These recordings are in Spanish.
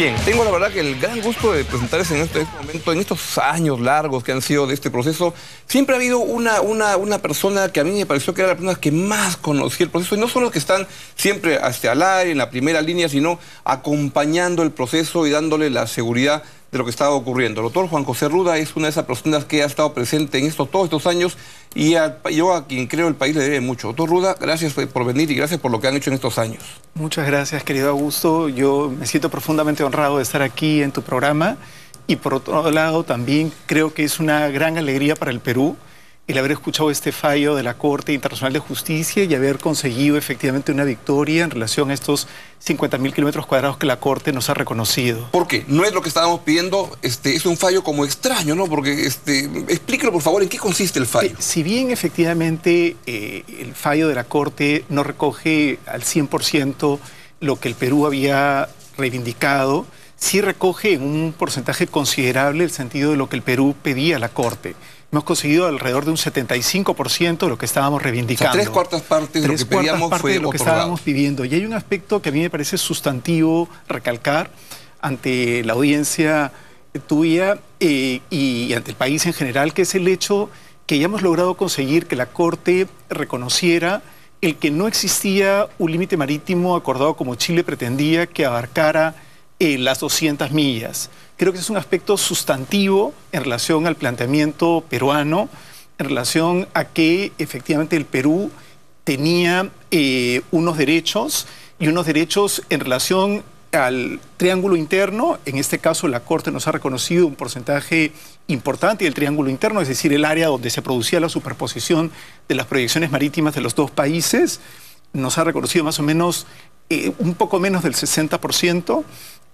Bien, tengo la verdad que el gran gusto de presentarles en este momento, en estos años largos que han sido de este proceso, siempre ha habido una persona que a mí me pareció que era la persona que más conocía el proceso, y no solo los que están siempre hasta al aire, en la primera línea, sino acompañando el proceso y dándole la seguridad de lo que estaba ocurriendo. El doctor Juan José Ruda es una de esas personas que ha estado presente en todos estos años, y yo a quien creo el país le debe mucho. Doctor Ruda, gracias por venir y gracias por lo que han hecho en estos años. Muchas gracias, querido Augusto. Yo me siento profundamente honrado de estar aquí en tu programa, y por otro lado también creo que es una gran alegría para el Perú el haber escuchado este fallo de la Corte Internacional de Justicia y haber conseguido efectivamente una victoria en relación a estos 50.000 kilómetros cuadrados que la Corte nos ha reconocido. ¿Por qué? No es lo que estábamos pidiendo, es un fallo como extraño, ¿no? Porque, explíquelo por favor, ¿en qué consiste el fallo? Si bien efectivamente el fallo de la Corte no recoge al 100% lo que el Perú había reivindicado, sí recoge en un porcentaje considerable el sentido de lo que el Perú pedía a la Corte. Hemos conseguido alrededor de un 75% de lo que estábamos reivindicando. O sea, 3/4 partes de lo que pedíamos fue lo que estábamos pidiendo. Y hay un aspecto que a mí me parece sustantivo recalcar ante la audiencia tuya y ante el país en general, que es el hecho que ya hemos logrado conseguir que la Corte reconociera el que no existía un límite marítimo acordado como Chile pretendía que abarcara las 200 millas. Creo que es un aspecto sustantivo en relación al planteamiento peruano, en relación a que efectivamente el Perú tenía unos derechos en relación al triángulo interno. En este caso la Corte nos ha reconocido un porcentaje importante del triángulo interno, es decir, el área donde se producía la superposición de las proyecciones marítimas de los dos países. Nos ha reconocido más o menos un poco menos del 60%.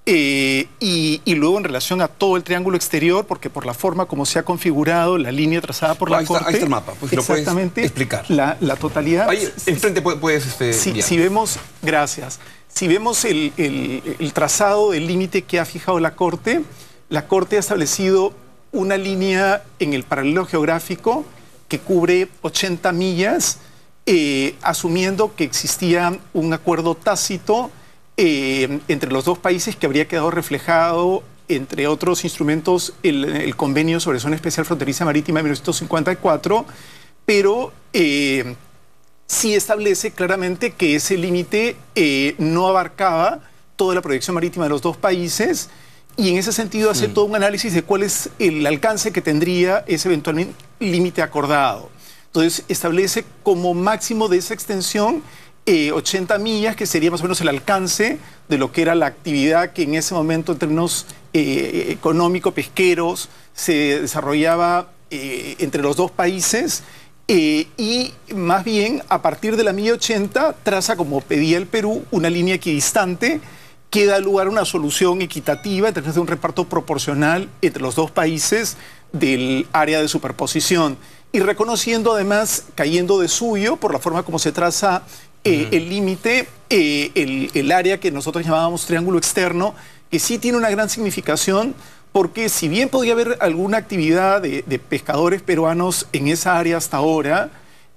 Y luego en relación a todo el triángulo exterior, porque por la forma como se ha configurado la línea trazada por la Corte... Ahí está el mapa, pues si exactamente, lo puedes explicar. La totalidad... Ahí enfrente puedes si vemos, gracias, si vemos el trazado del límite que ha fijado la Corte ha establecido una línea en el paralelo geográfico que cubre 80 millas, asumiendo que existía un acuerdo tácito entre los dos países que habría quedado reflejado, entre otros instrumentos, el Convenio sobre Zona Especial Fronteriza Marítima de 1954, pero sí establece claramente que ese límite no abarcaba toda la proyección marítima de los dos países, y en ese sentido hace todo un análisis de cuál es el alcance que tendría ese eventual límite acordado. Entonces establece como máximo de esa extensión 80 millas, que sería más o menos el alcance de lo que era la actividad que en ese momento en términos económico-pesqueros se desarrollaba entre los dos países, y más bien a partir de la milla 80 traza, como pedía el Perú, una línea equidistante que da lugar a una solución equitativa en términos de un reparto proporcional entre los dos países del área de superposición, y reconociendo además, cayendo de suyo por la forma como se traza el límite, el área que nosotros llamábamos triángulo externo, que sí tiene una gran significación, porque si bien podía haber alguna actividad de pescadores peruanos en esa área hasta ahora,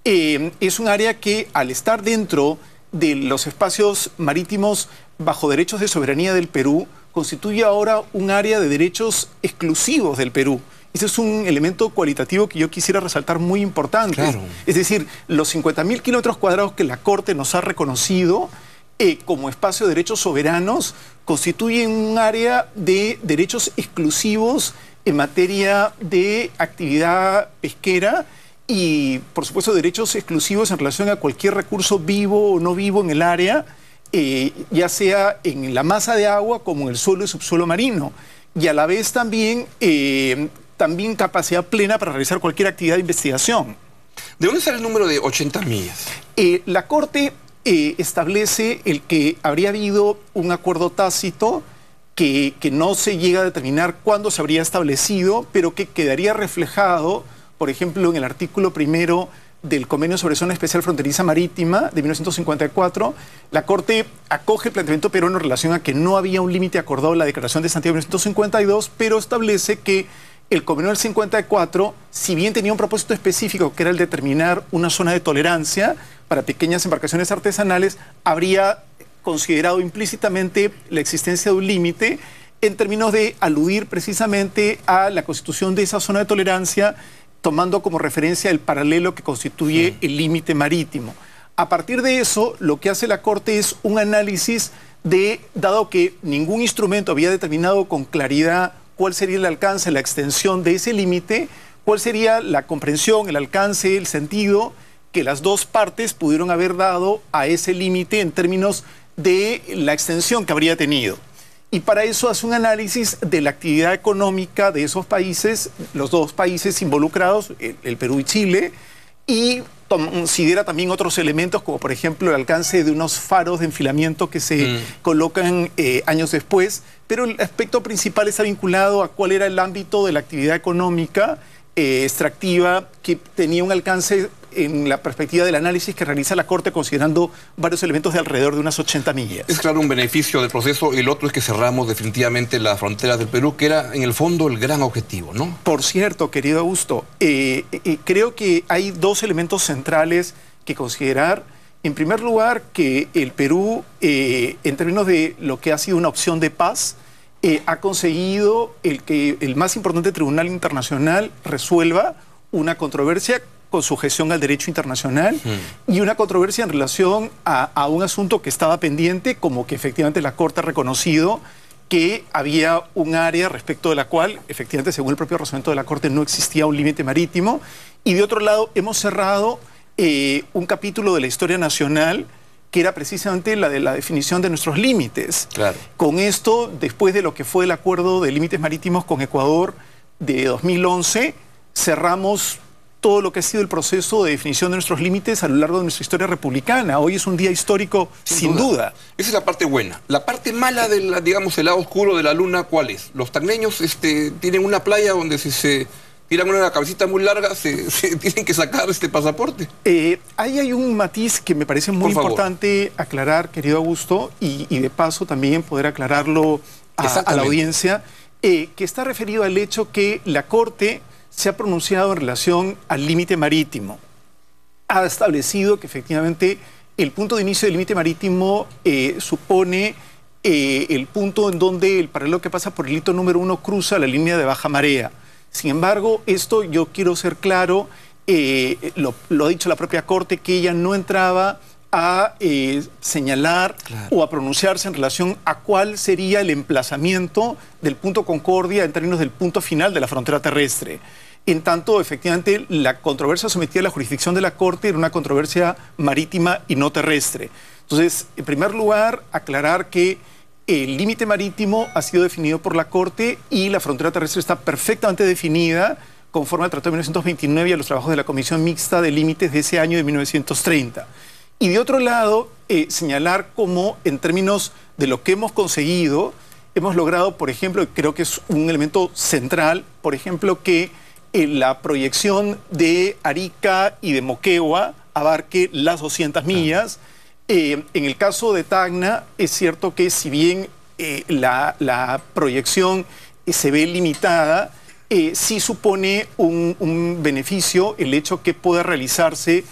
es un área que, al estar dentro de los espacios marítimos bajo derechos de soberanía del Perú, constituye ahora un área de derechos exclusivos del Perú. Ese es un elemento cualitativo que yo quisiera resaltar muy importante. Claro. Es decir, los 50.000 kilómetros cuadrados que la Corte nos ha reconocido como espacio de derechos soberanos constituyen un área de derechos exclusivos en materia de actividad pesquera y, por supuesto, derechos exclusivos en relación a cualquier recurso vivo o no vivo en el área, ya sea en la masa de agua como en el suelo y subsuelo marino. Y a la vez también capacidad plena para realizar cualquier actividad de investigación. ¿De dónde sale el número de 80 millas? La Corte establece el que habría habido un acuerdo tácito que no se llega a determinar cuándo se habría establecido, pero que quedaría reflejado, por ejemplo, en el artículo 1 del Convenio sobre Zona Especial Fronteriza Marítima de 1954. La Corte acoge el planteamiento peruano en relación a que no había un límite acordado en la Declaración de Santiago de 1952, pero establece que el Convenio del 54, si bien tenía un propósito específico, que era el determinar una zona de tolerancia para pequeñas embarcaciones artesanales, habría considerado implícitamente la existencia de un límite en términos de aludir precisamente a la constitución de esa zona de tolerancia, tomando como referencia el paralelo que constituye el límite marítimo. A partir de eso, lo que hace la Corte es un análisis de, dado que ningún instrumento había determinado con claridad cuál sería el alcance, la extensión de ese límite, cuál sería la comprensión, el alcance, el sentido que las dos partes pudieron haber dado a ese límite en términos de la extensión que habría tenido. Y para eso hace un análisis de la actividad económica de esos países, los dos países involucrados, el Perú y Chile, y considera también otros elementos, como por ejemplo el alcance de unos faros de enfilamiento que se colocan años después, pero el aspecto principal está vinculado a cuál era el ámbito de la actividad económica extractiva que tenía un alcance en la perspectiva del análisis que realiza la Corte, considerando varios elementos de alrededor de unas 80 millas. Es claro un beneficio del proceso, y el otro es que cerramos definitivamente las fronteras del Perú, que era en el fondo el gran objetivo, ¿no? Por cierto, querido Augusto, creo que hay dos elementos centrales que considerar. En primer lugar, que el Perú, en términos de lo que ha sido una opción de paz, ha conseguido que el más importante tribunal internacional resuelva una controversia con sujeción al derecho internacional y una controversia en relación a un asunto que estaba pendiente, como que efectivamente la Corte ha reconocido que había un área respecto de la cual, efectivamente, según el propio razonamiento de la Corte, no existía un límite marítimo. Y de otro lado, hemos cerrado un capítulo de la historia nacional que era precisamente la de la definición de nuestros límites. Claro. Con esto, después de lo que fue el acuerdo de límites marítimos con Ecuador de 2011, cerramos todo lo que ha sido el proceso de definición de nuestros límites a lo largo de nuestra historia republicana. Hoy es un día histórico, sin duda. Esa es la parte buena. La parte mala del, digamos, el lado oscuro de la luna, ¿cuál es? Los tacneños tienen una playa donde si se tiran una cabecita muy larga, se tienen que sacar este pasaporte. Ahí hay un matiz que me parece muy importante aclarar, querido Augusto, y de paso también poder aclararlo a la audiencia, que está referido al hecho que la Corte se ha pronunciado en relación al límite marítimo. Ha establecido que efectivamente el punto de inicio del límite marítimo supone el punto en donde el paralelo que pasa por el hito número 1 cruza la línea de baja marea. Sin embargo, esto yo quiero ser claro, lo ha dicho la propia Corte, que ella no entraba a señalar o a pronunciarse en relación a cuál sería el emplazamiento del punto Concordia en términos del punto final de la frontera terrestre. En tanto, efectivamente, la controversia sometida a la jurisdicción de la Corte era una controversia marítima y no terrestre. Entonces, en primer lugar, aclarar que el límite marítimo ha sido definido por la Corte y la frontera terrestre está perfectamente definida conforme al Tratado de 1929 y a los trabajos de la Comisión Mixta de Límites de ese año de 1930. Y de otro lado, señalar cómo, en términos de lo que hemos conseguido, hemos logrado, por ejemplo, creo que es un elemento central, por ejemplo, que la proyección de Arica y de Moquegua abarque las 200 millas. En el caso de Tacna, es cierto que si bien la proyección se ve limitada, sí supone un beneficio el hecho que pueda realizarse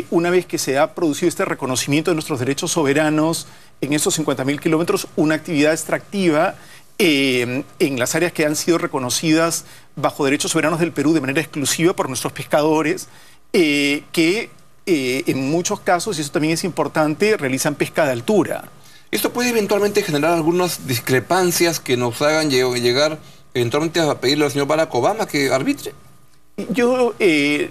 una vez que se ha producido este reconocimiento de nuestros derechos soberanos en esos 50.000 kilómetros, una actividad extractiva en las áreas que han sido reconocidas bajo derechos soberanos del Perú de manera exclusiva por nuestros pescadores, que en muchos casos, y eso también es importante, realizan pesca de altura. ¿Esto puede eventualmente generar algunas discrepancias que nos hagan llegar eventualmente a pedirle al señor Barack Obama que arbitre? Yo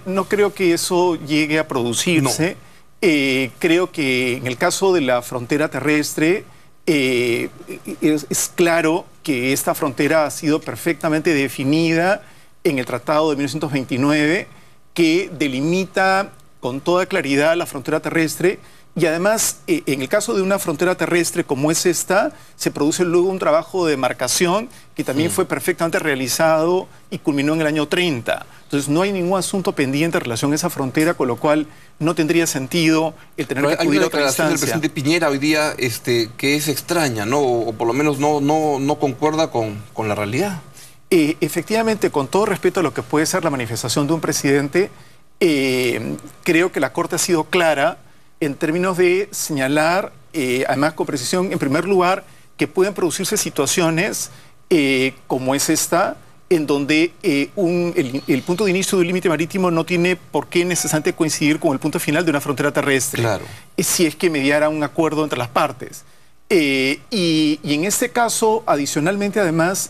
no creo que eso llegue a producirse. No. Creo que en el caso de la frontera terrestre, es claro que esta frontera ha sido perfectamente definida en el Tratado de 1929, que delimita con toda claridad la frontera terrestre, y además, en el caso de una frontera terrestre como es esta, se produce luego un trabajo de demarcación que también fue perfectamente realizado y culminó en el año 30. Entonces, no hay ningún asunto pendiente en relación a esa frontera, con lo cual no tendría sentido el tener que acudir a otra instancia. Hay una declaración del presidente Piñera hoy día que es extraña, ¿no? O por lo menos no concuerda con la realidad. Efectivamente, con todo respeto a lo que puede ser la manifestación de un presidente, creo que la Corte ha sido clara en términos de señalar, además con precisión, en primer lugar, que pueden producirse situaciones como es esta, en donde el punto de inicio de un límite marítimo no tiene por qué necesariamente coincidir con el punto final de una frontera terrestre, claro, si es que mediara un acuerdo entre las partes. Y en este caso, adicionalmente, además,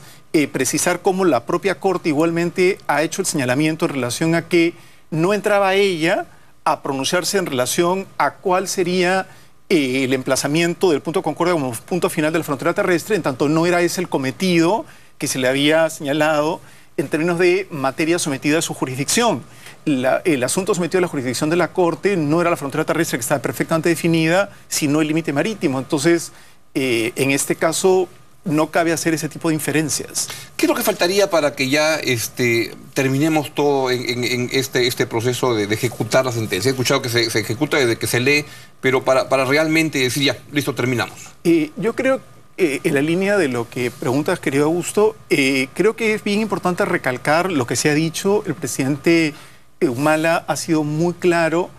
precisar cómo la propia Corte igualmente ha hecho el señalamiento en relación a que no entraba ella a pronunciarse en relación a cuál sería el emplazamiento del punto de concordia como punto final de la frontera terrestre, en tanto no era ese el cometido que se le había señalado en términos de materia sometida a su jurisdicción. El asunto sometido a la jurisdicción de la Corte no era la frontera terrestre, que estaba perfectamente definida, sino el límite marítimo. Entonces, en este caso, no cabe hacer ese tipo de inferencias. ¿Qué es lo que faltaría para que ya terminemos todo en este proceso de ejecutar la sentencia? He escuchado que se ejecuta desde que se lee, pero para realmente decir ya, listo, terminamos. Yo creo, en la línea de lo que preguntas, querido Augusto, creo que es bien importante recalcar lo que se ha dicho. El presidente Humala ha sido muy claro,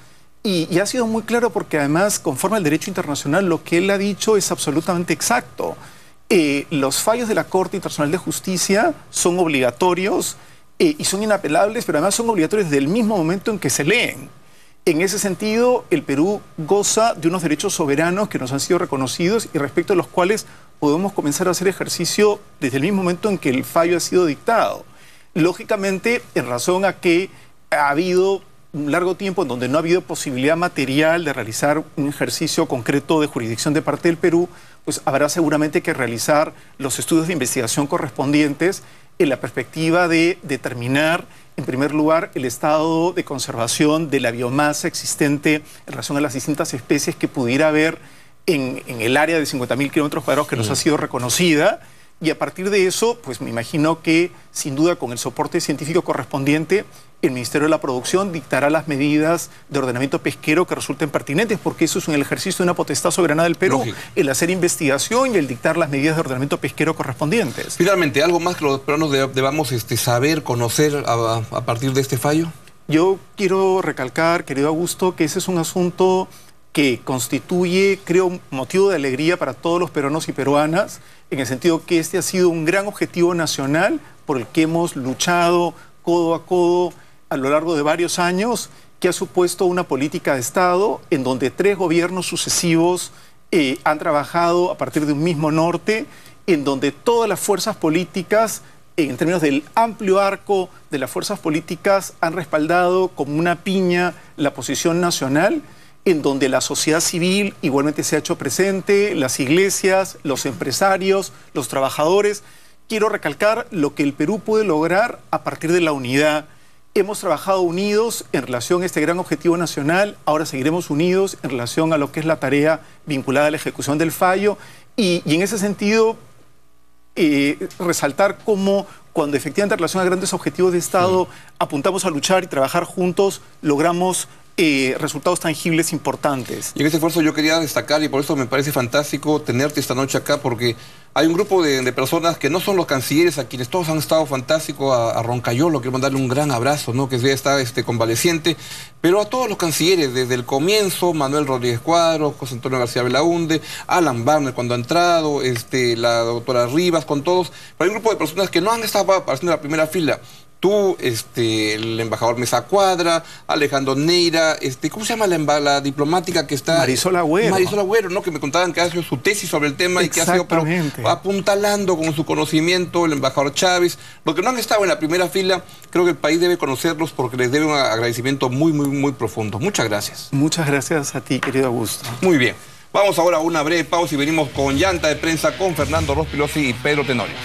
y ha sido muy claro porque además, conforme al derecho internacional, lo que él ha dicho es absolutamente exacto. Los fallos de la Corte Internacional de Justicia son obligatorios y son inapelables, pero además son obligatorios desde el mismo momento en que se leen. En ese sentido, el Perú goza de unos derechos soberanos que nos han sido reconocidos y respecto a los cuales podemos comenzar a hacer ejercicio desde el mismo momento en que el fallo ha sido dictado. Lógicamente, en razón a que ha habido un largo tiempo en donde no ha habido posibilidad material de realizar un ejercicio concreto de jurisdicción de parte del Perú, pues habrá seguramente que realizar los estudios de investigación correspondientes en la perspectiva de determinar, en primer lugar, el estado de conservación de la biomasa existente en relación a las distintas especies que pudiera haber en el área de 50.000 kilómetros cuadrados que nos ha sido reconocida. Y a partir de eso, pues me imagino que, sin duda, con el soporte científico correspondiente, el Ministerio de la Producción dictará las medidas de ordenamiento pesquero que resulten pertinentes, porque eso es el ejercicio de una potestad soberana del Perú, lógico, el hacer investigación y el dictar las medidas de ordenamiento pesquero correspondientes. Finalmente, ¿algo más que los peruanos debamos saber, conocer a partir de este fallo? Yo quiero recalcar, querido Augusto, que ese es un asunto que constituye, creo, un motivo de alegría para todos los peruanos y peruanas, en el sentido que este ha sido un gran objetivo nacional por el que hemos luchado codo a codo a lo largo de varios años, que ha supuesto una política de Estado en donde 3 gobiernos sucesivos han trabajado a partir de un mismo norte, en donde todas las fuerzas políticas, en términos del amplio arco de las fuerzas políticas, han respaldado como una piña la posición nacional, en donde la sociedad civil igualmente se ha hecho presente, las iglesias, los empresarios, los trabajadores. Quiero recalcar lo que el Perú puede lograr a partir de la unidad. Hemos trabajado unidos en relación a este gran objetivo nacional, ahora seguiremos unidos en relación a lo que es la tarea vinculada a la ejecución del fallo y en ese sentido resaltar cómo cuando efectivamente en relación a grandes objetivos de Estado apuntamos a luchar y trabajar juntos, logramos resultados tangibles importantes. Y en ese esfuerzo yo quería destacar, y por eso me parece fantástico tenerte esta noche acá, porque hay un grupo de personas que no son los cancilleres, a quienes todos han estado fantásticos, a Roncayolo, quiero mandarle un gran abrazo, ¿no? Que ya está convaleciente, pero a todos los cancilleres, desde el comienzo, Manuel Rodríguez Cuadros, José Antonio García Belaunde, Alan Barner cuando ha entrado, la doctora Rivas, con todos, pero hay un grupo de personas que no han estado apareciendo en la primera fila. Tú, el embajador Mesa Cuadra, Alejandro Neira, ¿cómo se llama la diplomática que está? Marisol Agüero. Marisol Agüero, ¿no? Que me contaban que ha hecho su tesis sobre el tema y que ha sido apuntalando con su conocimiento, el embajador Chávez. Los que no han estado en la primera fila, creo que el país debe conocerlos porque les debe un agradecimiento muy, muy, muy profundo. Muchas gracias. Muchas gracias a ti, querido Augusto. Muy bien. Vamos ahora a una breve pausa y venimos con Llanta de Prensa con Fernando Rospigliosi y Pedro Tenorio.